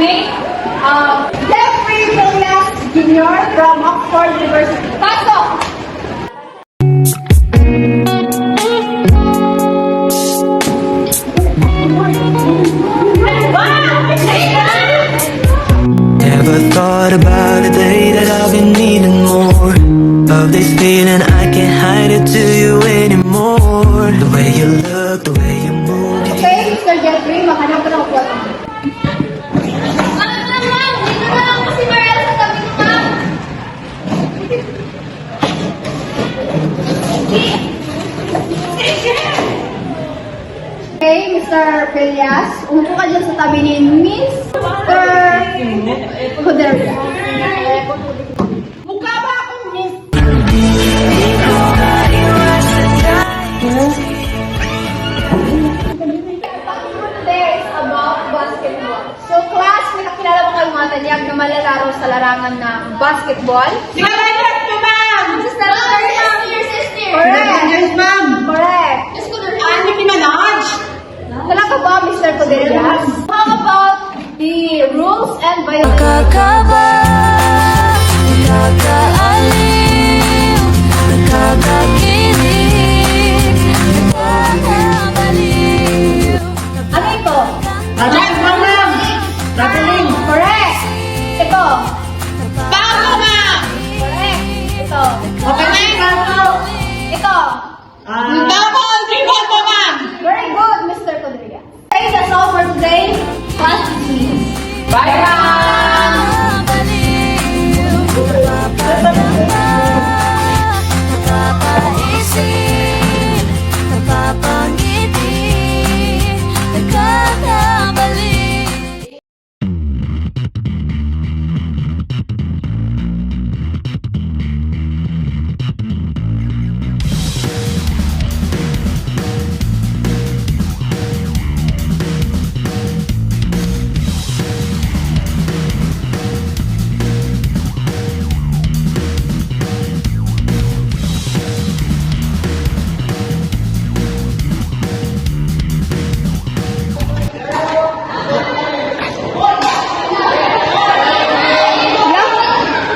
name, Jeffrey Villas Jr. from Oxford University. Pasok! Never thought about a day that I've been needing more of this feeling. I can't hide it to you anymore. The way you look, the way you move. Okay, Mr. Jeffrey, mahanap ko ng upuan. Okay, Mr. Villas, umupo ka dyan sa tabi ni Mr. Kuderia. Mukha ba akong Miss? Today is about basketball. So class, may nakilala ba kayong mga tanyag na malalaro sa larangan ng basketball? Si Malayas po, ma'am! Sister, your sister. Yes, ma'am! Correct. Nicki Minaj! Talaga ba, Mr. Coderias? How about the rules and violations? Kakaba, nakakaaliw, nakakakilig, nakakabaliw. Ano ito? Yes, ma'am! Traveling! Correct. Ito. Bago, ma'am! Correct. Ito. Okay na yung bago! Ito. Double! Triple po, ma'am! Very good, Mr. Coderias. Okay, that's all for today. Class dismissed. Bye-bye! Napapaisip, napapangiti, nakakabalik.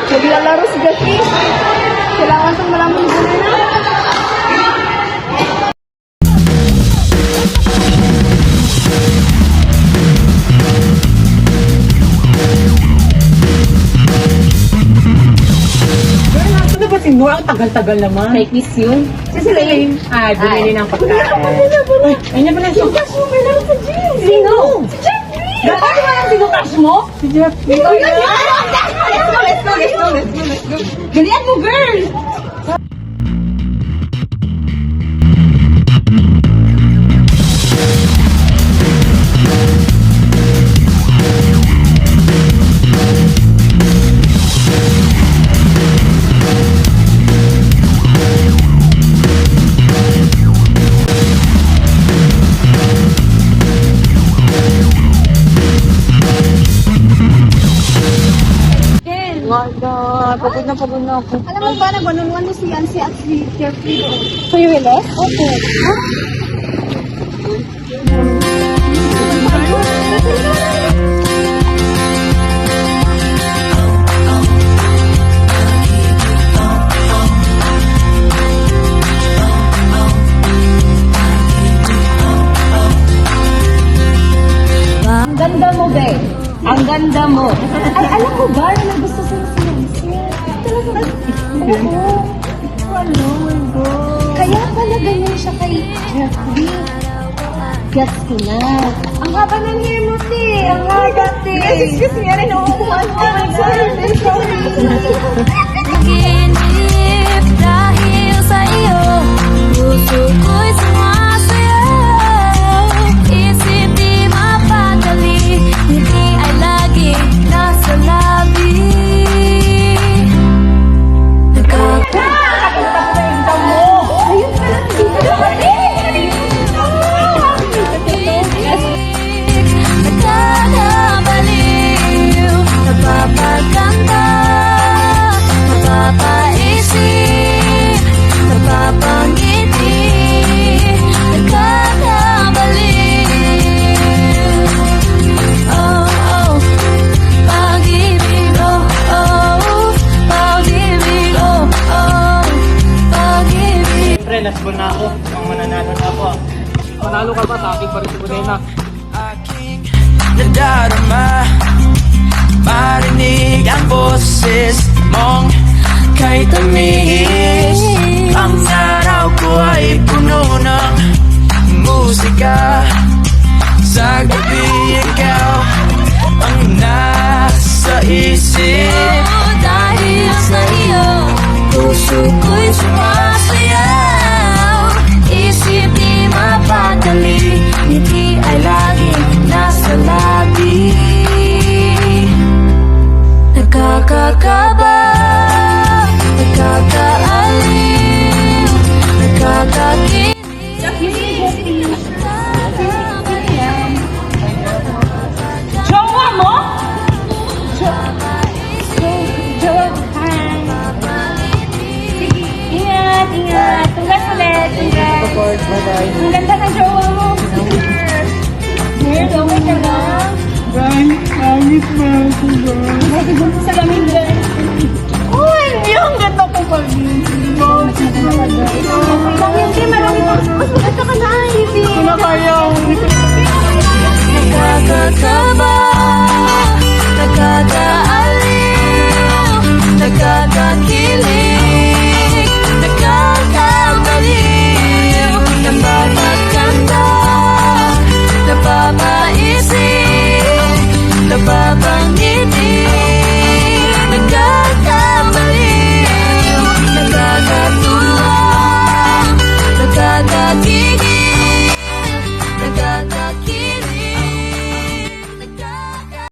Naglalaro si Gashi. Kailangan itong maraming gulay na. Ano ba si Noah? Ang tagal-tagal naman. Fake news yun. Si Celine. Ay, bumili ng pagkain. Ay, na pala siya. Sino? Si Jeffrey! Dapat naman ang sinukas mo? Si Jeffrey. Let's go. Galian mo, girl! Pagod na ako. Alam mo ba, nagwanunuan mo si Yancy at si Jeffrey doon? Kuya Willis? Opo. Ang ganda mo, babe. Ang ganda mo. Ay, alam ko ba na may gusto sa'yo si Yancy? Talaga. Oo. Ano, my God. Kaya pala ganyan siya kay Jeffrey. Gets ko na. Ang haba ng hair mo, te. Ang haba, te. Excuse me, I know. Oh my God. Sorry. Naginip dahil sa iyo, puso ko'y sumasayaw. Isip di mapadali, ngiti ay lagi nasa labi. Nakakabaliw, napapaganda, napapaisip, napapangiti, aking parisipudena. Nadarama, marinig ang boses mong kay tamis. Ang araw ko ay puno ng musika. Sa gabi ikaw ang nasa isip. Dahil sa iyo, puso ko'y sumasayaw. Isip di mapadali, ngiti ay laging nasa labi. Nagkakakaba, nagkakaaliw, nagkakakilig. Jowa mo? Ingat, ingat. Tunggas ulit. Tunggas. Bye-bye. Ang ganda ng jowa mo. Nerd, okay ka lang? Guys, pangit na ako, guys. Ay, siguro sa lamig